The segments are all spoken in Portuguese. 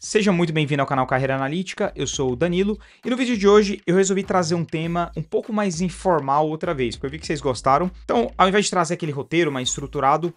Seja muito bem-vindo ao canal Carreira Analítica, eu sou o Danilo e no vídeo de hoje eu resolvi trazer um tema um pouco mais informal outra vez, porque eu vi que vocês gostaram. Então, ao invés de trazer aquele roteiro mais estruturado,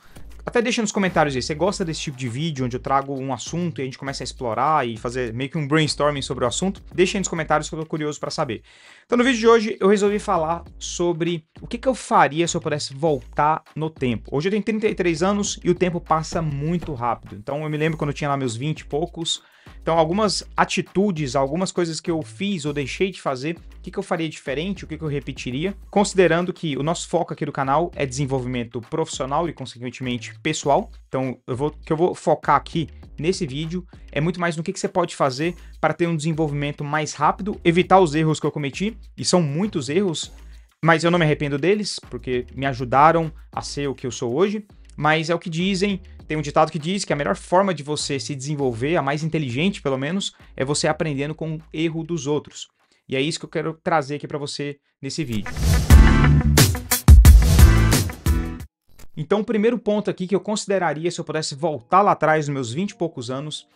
até deixa nos comentários aí, você gosta desse tipo de vídeo onde eu trago um assunto e a gente começa a explorar e fazer meio que um brainstorming sobre o assunto? Deixa aí nos comentários que eu tô curioso para saber. Então no vídeo de hoje eu resolvi falar sobre o que eu faria se eu pudesse voltar no tempo. Hoje eu tenho 33 anos e o tempo passa muito rápido. Então eu me lembro quando eu tinha lá meus 20 e poucos. Então algumas atitudes, algumas coisas que eu fiz ou deixei de fazer, o que eu faria diferente, o que eu repetiria, considerando que o nosso foco aqui do canal é desenvolvimento profissional e consequentemente pessoal. Então o que eu vou focar aqui nesse vídeo é muito mais no que você pode fazer para ter um desenvolvimento mais rápido, evitar os erros que eu cometi, e são muitos erros, mas eu não me arrependo deles, porque me ajudaram a ser o que eu sou hoje. Mas é o que dizem, tem um ditado que diz que a melhor forma de você se desenvolver, a mais inteligente pelo menos, é você aprendendo com o erro dos outros. E é isso que eu quero trazer aqui para você nesse vídeo. Então o primeiro ponto aqui que eu consideraria se eu pudesse voltar lá atrás nos meus 20 e poucos anos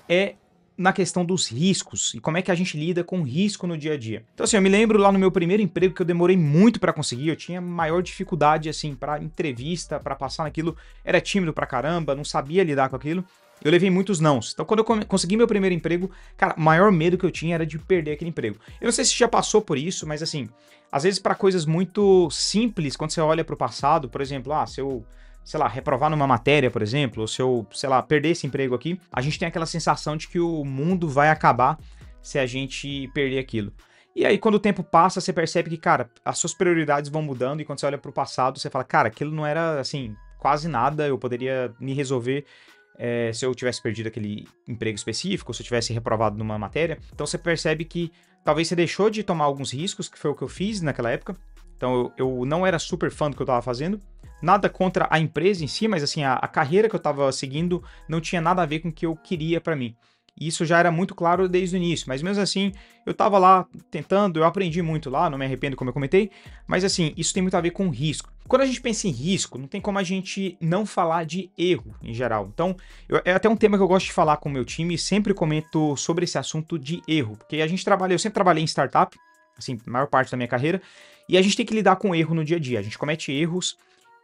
é na questão dos riscos e como é que a gente lida com risco no dia a dia. Então assim, eu me lembro lá no meu primeiro emprego que eu demorei muito para conseguir, eu tinha maior dificuldade assim para entrevista, para passar naquilo, era tímido pra caramba, não sabia lidar com aquilo. Eu levei muitos nãos. Então quando eu consegui meu primeiro emprego, cara, o maior medo que eu tinha era de perder aquele emprego. Eu não sei se já passou por isso, mas assim, às vezes para coisas muito simples, quando você olha pro passado, por exemplo, se eu sei lá, reprovar numa matéria, por exemplo, ou se eu, sei lá, perder esse emprego aqui, a gente tem aquela sensação de que o mundo vai acabar se a gente perder aquilo. E aí, quando o tempo passa, você percebe que, cara, as suas prioridades vão mudando e quando você olha pro passado, você fala, cara, aquilo não era, assim, quase nada, eu poderia me resolver se eu tivesse perdido aquele emprego específico, ou se eu tivesse reprovado numa matéria. Então, você percebe que talvez você deixou de tomar alguns riscos, que foi o que eu fiz naquela época. Então, eu não era super fã do que eu tava fazendo. Nada contra a empresa em si, mas assim, a carreira que eu tava seguindo não tinha nada a ver com o que eu queria pra mim. E isso já era muito claro desde o início, mas mesmo assim, eu tava lá tentando, eu aprendi muito lá, não me arrependo como eu comentei, mas assim, isso tem muito a ver com risco. Quando a gente pensa em risco, não tem como a gente não falar de erro em geral. Então, é até um tema que eu gosto de falar com o meu time e sempre comento sobre esse assunto de erro, porque eu sempre trabalhei em startup, assim, a maior parte da minha carreira, e a gente tem que lidar com erro no dia a dia, a gente comete erros.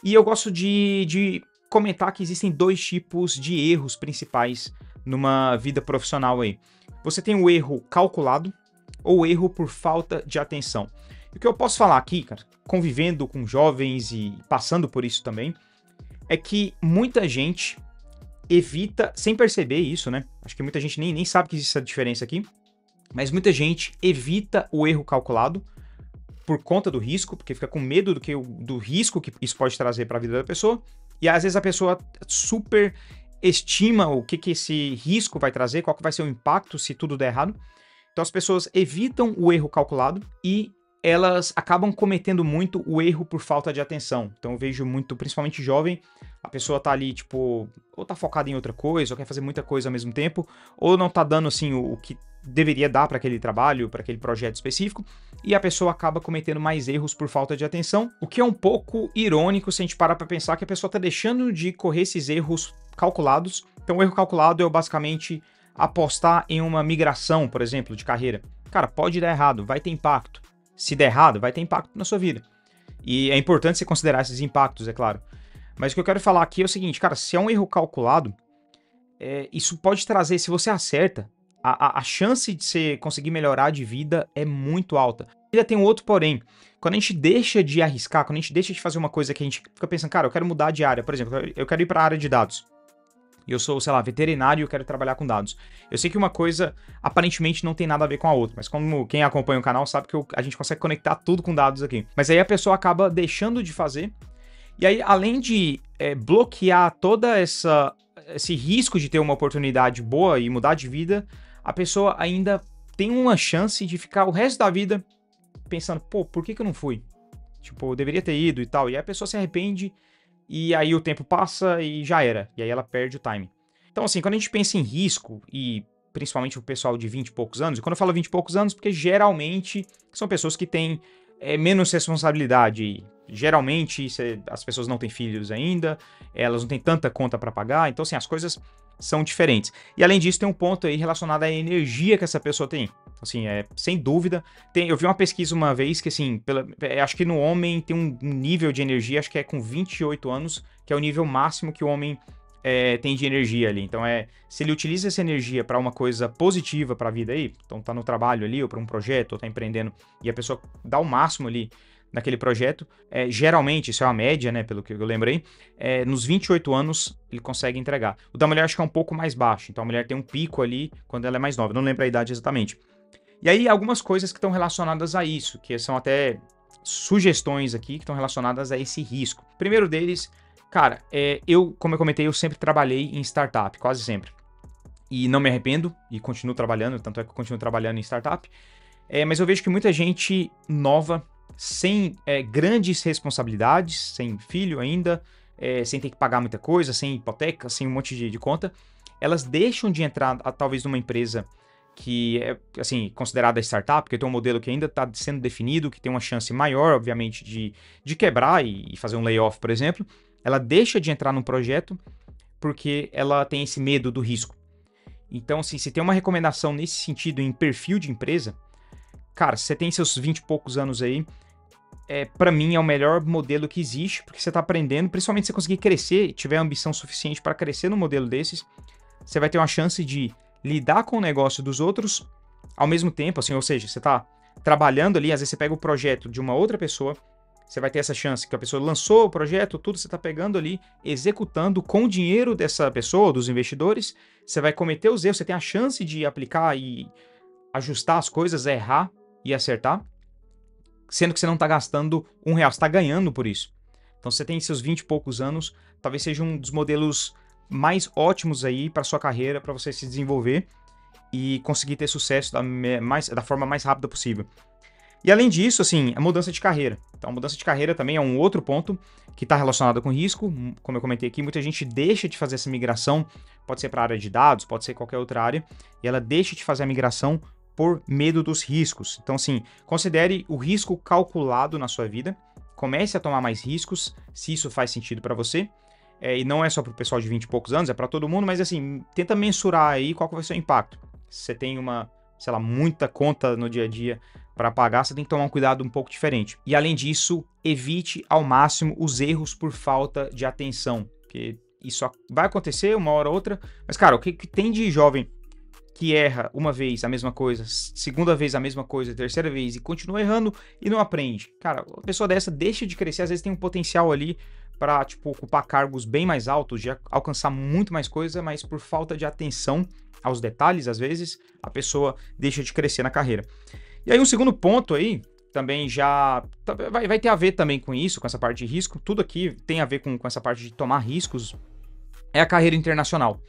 E eu gosto de comentar que existem dois tipos de erros principais numa vida profissional aí. Você tem o erro calculado ou o erro por falta de atenção. E o que eu posso falar aqui, cara, convivendo com jovens e passando por isso também, é que muita gente evita, sem perceber isso, né? Acho que muita gente nem sabe que existe essa diferença aqui, mas muita gente evita o erro calculado por conta do risco, porque fica com medo do risco que isso pode trazer para a vida da pessoa, e às vezes a pessoa super estima o que esse risco vai trazer, qual que vai ser o impacto se tudo der errado. Então as pessoas evitam o erro calculado e elas acabam cometendo muito o erro por falta de atenção. Então eu vejo muito, principalmente jovem, a pessoa tá ali, tipo, ou tá focada em outra coisa, ou quer fazer muita coisa ao mesmo tempo, ou não tá dando, assim, o que deveria dar para aquele trabalho, para aquele projeto específico, e a pessoa acaba cometendo mais erros por falta de atenção, o que é um pouco irônico se a gente parar para pensar que a pessoa tá deixando de correr esses erros calculados. Então o erro calculado é basicamente apostar em uma migração, por exemplo, de carreira. Cara, pode dar errado, vai ter impacto. Se der errado, vai ter impacto na sua vida. E é importante você considerar esses impactos, é claro. Mas o que eu quero falar aqui é o seguinte, cara, se é um erro calculado, isso pode trazer, se você acerta, a chance de você conseguir melhorar de vida é muito alta. Ainda tem um outro porém, quando a gente deixa de arriscar, quando a gente deixa de fazer uma coisa que a gente fica pensando, cara, eu quero mudar de área, por exemplo, eu quero ir para a área de dados. Eu sou, sei lá, veterinário e eu quero trabalhar com dados. Eu sei que uma coisa aparentemente não tem nada a ver com a outra, mas como quem acompanha o canal sabe que a gente consegue conectar tudo com dados aqui. Mas aí a pessoa acaba deixando de fazer, e aí além de bloquear toda esse risco de ter uma oportunidade boa e mudar de vida, a pessoa ainda tem uma chance de ficar o resto da vida pensando, pô, por que eu não fui? Tipo, eu deveria ter ido e tal. E aí a pessoa se arrepende e aí o tempo passa e já era. E aí ela perde o time. Então assim, quando a gente pensa em risco e principalmente o pessoal de 20 e poucos anos, e quando eu falo 20 e poucos anos, porque geralmente são pessoas que têm menos responsabilidade. Geralmente as pessoas não têm filhos ainda, elas não têm tanta conta para pagar, então assim, as coisas são diferentes. E além disso, tem um ponto aí relacionado à energia que essa pessoa tem. Assim, sem dúvida. Eu vi uma pesquisa uma vez que, assim, acho que no homem tem um nível de energia, acho que é com 28 anos, que é o nível máximo que o homem tem de energia ali. Então, se ele utiliza essa energia para uma coisa positiva para a vida aí, então tá no trabalho ali, ou para um projeto, ou tá empreendendo, e a pessoa dá o máximo ali naquele projeto, geralmente, isso é uma média, né, pelo que eu lembrei, nos 28 anos ele consegue entregar. O da mulher acho que é um pouco mais baixo, então a mulher tem um pico ali quando ela é mais nova, não lembro a idade exatamente. E aí algumas coisas que estão relacionadas a isso, que são até sugestões aqui que estão relacionadas a esse risco. Primeiro deles, cara, como eu comentei, eu sempre trabalhei em startup, quase sempre. E não me arrependo, e continuo trabalhando, tanto é que eu continuo trabalhando em startup. Mas eu vejo que muita gente nova, sem grandes responsabilidades, sem filho ainda, sem ter que pagar muita coisa, sem hipoteca, sem um monte de conta, elas deixam de entrar, talvez, numa empresa que é, assim, considerada startup, que tem um modelo que ainda está sendo definido, que tem uma chance maior, obviamente, de quebrar e fazer um layoff, por exemplo. Ela deixa de entrar num projeto porque ela tem esse medo do risco. Então, assim, se tem uma recomendação nesse sentido em perfil de empresa, cara, se você tem seus 20 e poucos anos aí, para mim é o melhor modelo que existe, porque você está aprendendo, principalmente se você conseguir crescer e tiver ambição suficiente para crescer num modelo desses, você vai ter uma chance de lidar com o negócio dos outros ao mesmo tempo, assim, ou seja, você está trabalhando ali, às vezes você pega o projeto de uma outra pessoa, você vai ter essa chance que a pessoa lançou o projeto, tudo você está pegando ali, executando com o dinheiro dessa pessoa, dos investidores, você vai cometer os erros, você tem a chance de aplicar e ajustar as coisas, errar e acertar, sendo que você não está gastando R$1, você está ganhando por isso. Então você tem seus 20 e poucos anos, talvez seja um dos modelos mais ótimos aí para sua carreira, para você se desenvolver e conseguir ter sucesso da forma mais rápida possível. E além disso, assim, a mudança de carreira. Então, a mudança de carreira também é um outro ponto que está relacionado com risco. Como eu comentei aqui, muita gente deixa de fazer essa migração, pode ser para a área de dados, pode ser qualquer outra área, e ela deixa de fazer a migração por medo dos riscos. Então, assim, considere o risco calculado na sua vida, comece a tomar mais riscos, se isso faz sentido para você. E não é só para o pessoal de 20 e poucos anos, é para todo mundo, mas assim, tenta mensurar aí qual que vai ser o impacto. Se você tem muita conta no dia a dia para pagar, você tem que tomar um cuidado um pouco diferente. E além disso, evite ao máximo os erros por falta de atenção, porque isso vai acontecer uma hora ou outra, mas cara, o que tem de jovem que erra uma vez a mesma coisa, segunda vez a mesma coisa, terceira vez e continua errando e não aprende? Cara, uma pessoa dessa deixa de crescer, às vezes tem um potencial ali para, tipo, ocupar cargos bem mais altos, de alcançar muito mais coisa, mas por falta de atenção aos detalhes, às vezes, a pessoa deixa de crescer na carreira. E aí um segundo ponto aí, também já vai ter a ver também com isso, com essa parte de risco, tudo aqui tem a ver com essa parte de tomar riscos, é a carreira internacional.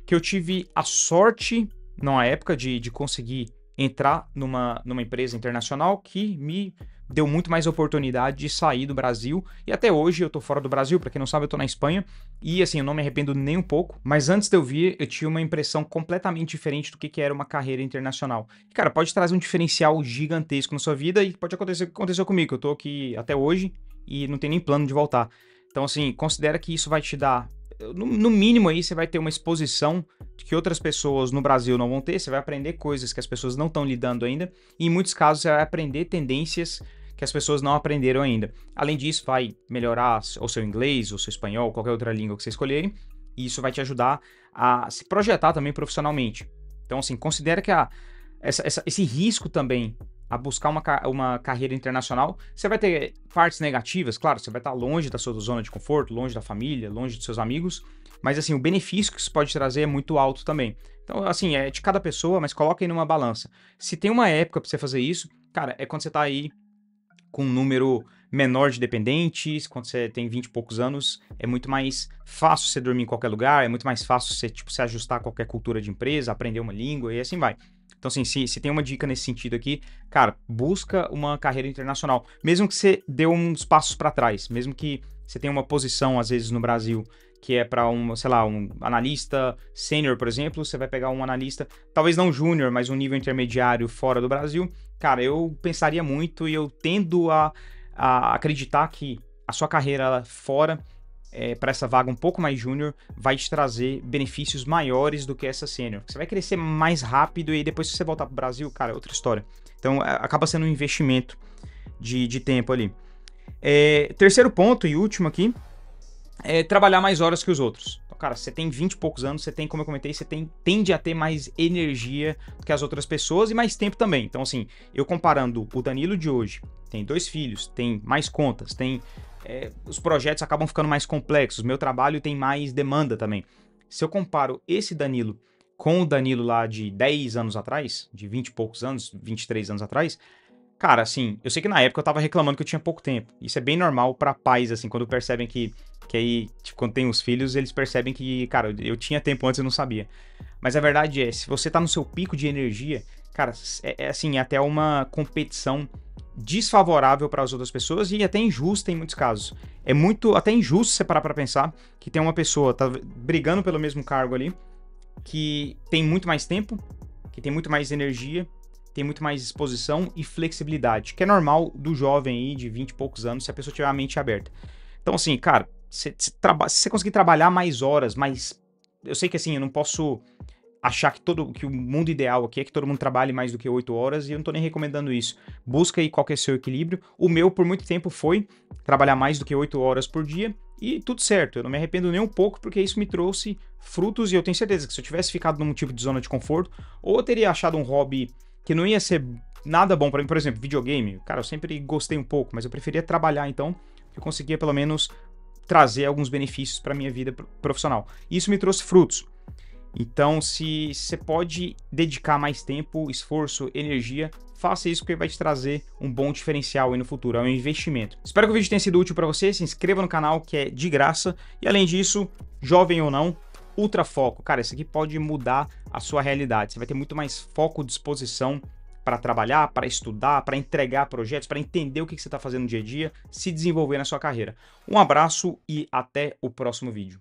Que eu tive a sorte, na época, de conseguir entrar numa empresa internacional que me deu muito mais oportunidade de sair do Brasil, e até hoje eu tô fora do Brasil, pra quem não sabe eu tô na Espanha, e assim, eu não me arrependo nem um pouco, mas antes de eu vir, eu tinha uma impressão completamente diferente do que era uma carreira internacional. E cara, pode trazer um diferencial gigantesco na sua vida, e pode acontecer o que aconteceu comigo, que eu tô aqui até hoje, e não tenho nem plano de voltar. Então assim, considera que isso vai te dar, no mínimo aí, você vai ter uma exposição que outras pessoas no Brasil não vão ter, você vai aprender coisas que as pessoas não estão lidando ainda, e em muitos casos você vai aprender tendências que as pessoas não aprenderam ainda. Além disso, vai melhorar o seu inglês, o seu espanhol, qualquer outra língua que você escolherem, e isso vai te ajudar a se projetar também profissionalmente. Então, assim, considera que esse risco também a buscar uma carreira internacional, você vai ter partes negativas, claro, você vai estar longe da sua zona de conforto, longe da família, longe dos seus amigos, mas assim, o benefício que isso pode trazer é muito alto também. Então, assim, é de cada pessoa, mas coloca aí numa balança. Se tem uma época para você fazer isso, cara, é quando você tá aí com um número menor de dependentes, quando você tem 20 e poucos anos, é muito mais fácil você dormir em qualquer lugar, é muito mais fácil você, tipo, se ajustar a qualquer cultura de empresa, aprender uma língua e assim vai. Então, assim, se tem uma dica nesse sentido aqui, cara, busca uma carreira internacional. Mesmo que você dê uns passos para trás, mesmo que você tenha uma posição, às vezes, no Brasil, que é para um analista sênior, por exemplo, você vai pegar um analista, talvez não júnior, mas um nível intermediário fora do Brasil. Cara, eu pensaria muito e eu tendo a acreditar que a sua carreira fora para essa vaga um pouco mais júnior, vai te trazer benefícios maiores do que essa sênior. Você vai crescer mais rápido e depois, se você voltar para o Brasil, cara, é outra história. Então, acaba sendo um investimento de tempo ali. Terceiro ponto e último aqui, é trabalhar mais horas que os outros. Então, cara, você tem 20 e poucos anos, você tem, como eu comentei, você tende a ter mais energia do que as outras pessoas e mais tempo também. Então, assim, eu comparando o Danilo de hoje, tem 2 filhos, tem mais contas, os projetos acabam ficando mais complexos, meu trabalho tem mais demanda também. Se eu comparo esse Danilo com o Danilo lá de 10 anos atrás, de 20 e poucos anos, 23 anos atrás, cara, assim, eu sei que na época eu tava reclamando que eu tinha pouco tempo. Isso é bem normal pra pais, assim, quando percebem que aí, tipo, quando tem os filhos, eles percebem que, cara, eu tinha tempo antes e eu não sabia. Mas a verdade é, se você tá no seu pico de energia, cara, assim, é até uma competição desfavorável para as outras pessoas e até injusta em muitos casos. É muito, até injusto você parar pra pensar que tem uma pessoa, tá brigando pelo mesmo cargo ali, que tem muito mais tempo, que tem muito mais energia, tem muito mais disposição e flexibilidade, que é normal do jovem aí de 20 e poucos anos, se a pessoa tiver a mente aberta. Então, assim, cara, se você conseguir trabalhar mais horas, eu sei que assim, eu não posso achar que o mundo ideal aqui é que todo mundo trabalhe mais do que 8 horas e eu não tô nem recomendando isso. Busca aí qual que é o seu equilíbrio. O meu, por muito tempo, foi trabalhar mais do que 8 horas por dia e tudo certo. Eu não me arrependo nem um pouco porque isso me trouxe frutos e eu tenho certeza que se eu tivesse ficado num tipo de zona de conforto, ou eu teria achado um hobby que não ia ser nada bom pra mim, por exemplo, videogame. Cara, eu sempre gostei um pouco, mas eu preferia trabalhar então, que eu conseguia pelo menos trazer alguns benefícios para minha vida profissional. Isso me trouxe frutos. Então, se você pode dedicar mais tempo, esforço, energia, faça isso porque vai te trazer um bom diferencial aí no futuro, é um investimento. Espero que o vídeo tenha sido útil para você, se inscreva no canal que é de graça e além disso, jovem ou não, ultra foco. Cara, isso aqui pode mudar a sua realidade, você vai ter muito mais foco, disposição para trabalhar, para estudar, para entregar projetos, para entender o que você está fazendo no dia a dia, se desenvolver na sua carreira. Um abraço e até o próximo vídeo.